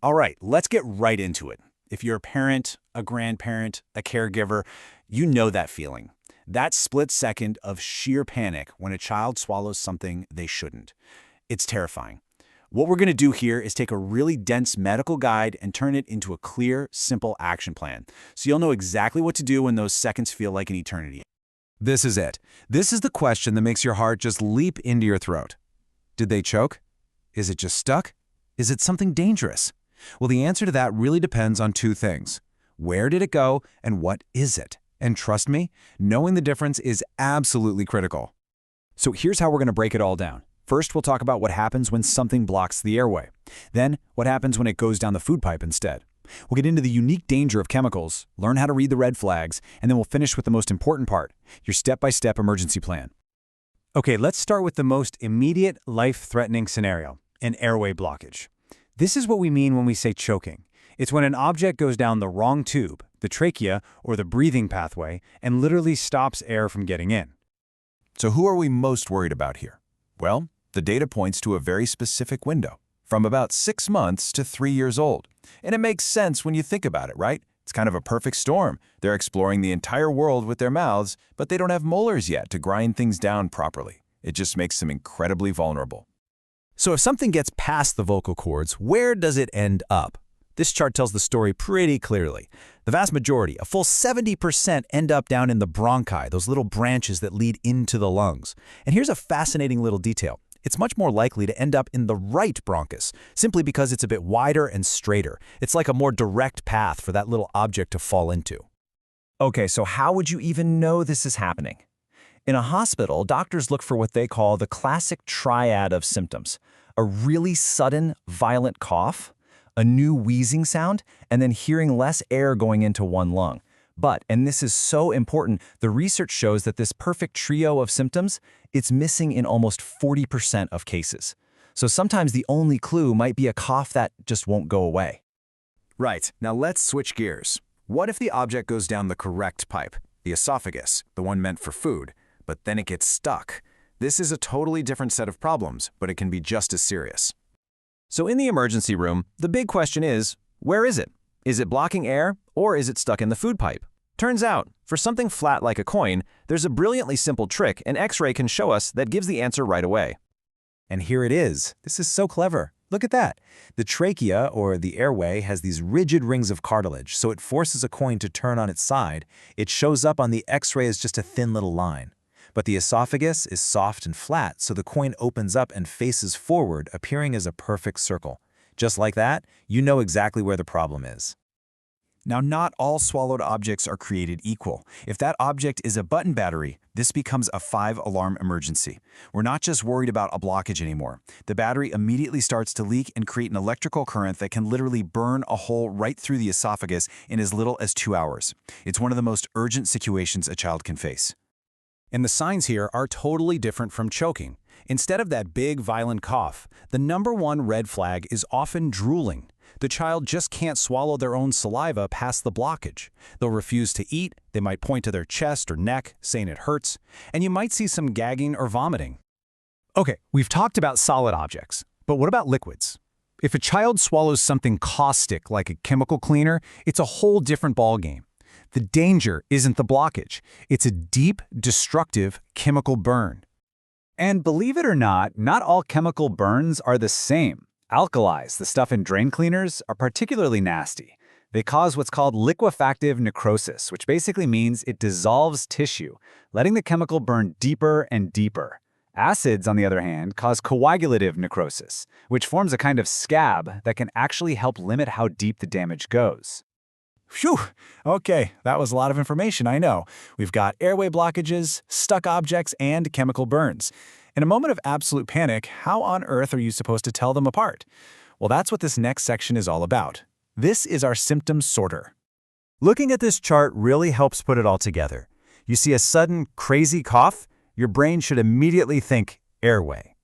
All right, let's get right into it. If you're a parent, a grandparent, a caregiver, you know that feeling. That split second of sheer panic when a child swallows something they shouldn't. It's terrifying. What we're going to do here is take a really dense medical guide and turn it into a clear, simple action plan, so you'll know exactly what to do when those seconds feel like an eternity. This is it. This is the question that makes your heart just leap into your throat. Did they choke? Is it just stuck? Is it something dangerous? Well, the answer to that really depends on two things. Where did it go, and what is it? And trust me, knowing the difference is absolutely critical. So here's how we're going to break it all down. First, we'll talk about what happens when something blocks the airway. Then, what happens when it goes down the food pipe instead. We'll get into the unique danger of chemicals, learn how to read the red flags, and then we'll finish with the most important part, your step-by-step emergency plan. Okay, let's start with the most immediate, life-threatening scenario, an airway blockage. This is what we mean when we say choking. It's when an object goes down the wrong tube, the trachea or the breathing pathway, and literally stops air from getting in. So who are we most worried about here? Well, the data points to a very specific window, from about 6 months to 3 years old. And it makes sense when you think about it, right? It's kind of a perfect storm. They're exploring the entire world with their mouths, but they don't have molars yet to grind things down properly. It just makes them incredibly vulnerable. So if something gets past the vocal cords, where does it end up? This chart tells the story pretty clearly. The vast majority, a full 70%, end up down in the bronchi, those little branches that lead into the lungs. And here's a fascinating little detail. It's much more likely to end up in the right bronchus, simply because it's a bit wider and straighter. It's like a more direct path for that little object to fall into. Okay, so how would you even know this is happening? In a hospital, doctors look for what they call the classic triad of symptoms: a really sudden, violent cough, a new wheezing sound, and then hearing less air going into one lung. But, and this is so important, the research shows that this perfect trio of symptoms, it's missing in almost 40% of cases. So sometimes the only clue might be a cough that just won't go away. Right, now let's switch gears. What if the object goes down the correct pipe, the esophagus, the one meant for food, but then it gets stuck? This is a totally different set of problems, but it can be just as serious. So in the emergency room, the big question is, where is it? Is it blocking air, or is it stuck in the food pipe? Turns out, for something flat like a coin, there's a brilliantly simple trick an X-ray can show us that gives the answer right away. And here it is. This is so clever. Look at that. The trachea, or the airway, has these rigid rings of cartilage, so it forces a coin to turn on its side. It shows up on the X-ray as just a thin little line. But the esophagus is soft and flat, so the coin opens up and faces forward, appearing as a perfect circle. Just like that, you know exactly where the problem is. Now, not all swallowed objects are created equal. If that object is a button battery, this becomes a 5-alarm emergency. We're not just worried about a blockage anymore. The battery immediately starts to leak and create an electrical current that can literally burn a hole right through the esophagus in as little as 2 hours. It's one of the most urgent situations a child can face. And the signs here are totally different from choking. Instead of that big, violent cough, the #1 red flag is often drooling. The child just can't swallow their own saliva past the blockage. They'll refuse to eat, they might point to their chest or neck, saying it hurts, and you might see some gagging or vomiting. Okay, we've talked about solid objects, but what about liquids? If a child swallows something caustic like a chemical cleaner, it's a whole different ballgame. The danger isn't the blockage. It's a deep, destructive chemical burn. And believe it or not all chemical burns are the same. Alkalis, the stuff in drain cleaners, are particularly nasty. They cause what's called liquefactive necrosis, which basically means it dissolves tissue, letting the chemical burn deeper and deeper. Acids, on the other hand, cause coagulative necrosis, which forms a kind of scab that can actually help limit how deep the damage goes. Phew! Okay, that was a lot of information, I know. We've got airway blockages, stuck objects, and chemical burns. In a moment of absolute panic, how on earth are you supposed to tell them apart? Well, that's what this next section is all about. This is our symptom sorter. Looking at this chart really helps put it all together. You see a sudden, crazy cough, your brain should immediately think airway.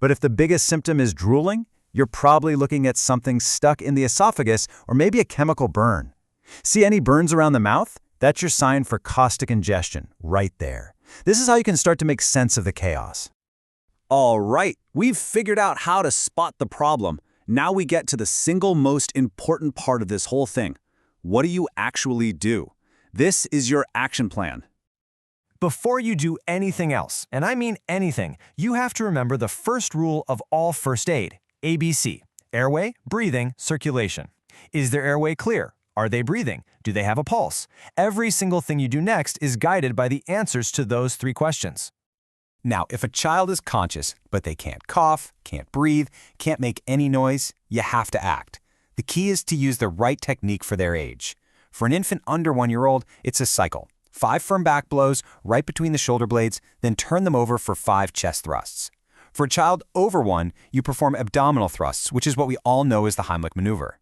But if the biggest symptom is drooling, you're probably looking at something stuck in the esophagus or maybe a chemical burn. See any burns around the mouth? That's your sign for caustic ingestion, right there. This is how you can start to make sense of the chaos. All right, we've figured out how to spot the problem. Now we get to the single most important part of this whole thing. What do you actually do? This is your action plan. Before you do anything else, and I mean anything, you have to remember the first rule of all first aid, ABC: airway, breathing, circulation. Is their airway clear? Are they breathing? Do they have a pulse? Every single thing you do next is guided by the answers to those 3 questions. Now, if a child is conscious, but they can't cough, can't breathe, can't make any noise, you have to act. The key is to use the right technique for their age. For an infant under 1 year old, it's a cycle. 5 firm back blows right between the shoulder blades, then turn them over for 5 chest thrusts. For a child over 1, you perform abdominal thrusts, which is what we all know as the Heimlich maneuver.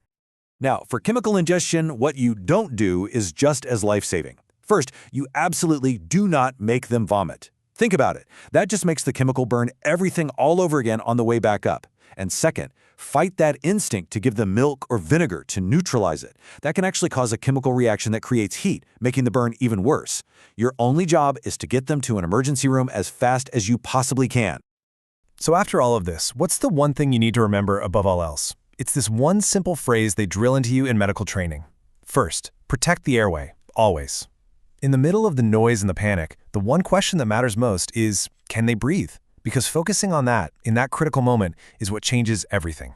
Now, for chemical ingestion, what you don't do is just as life-saving. First, you absolutely do not make them vomit. Think about it. That just makes the chemical burn everything all over again on the way back up. And second, fight that instinct to give them milk or vinegar to neutralize it. That can actually cause a chemical reaction that creates heat, making the burn even worse. Your only job is to get them to an emergency room as fast as you possibly can. So after all of this, what's the one thing you need to remember above all else? It's this one simple phrase they drill into you in medical training. First, protect the airway, always. In the middle of the noise and the panic, the one question that matters most is, can they breathe? Because focusing on that, in that critical moment, is what changes everything.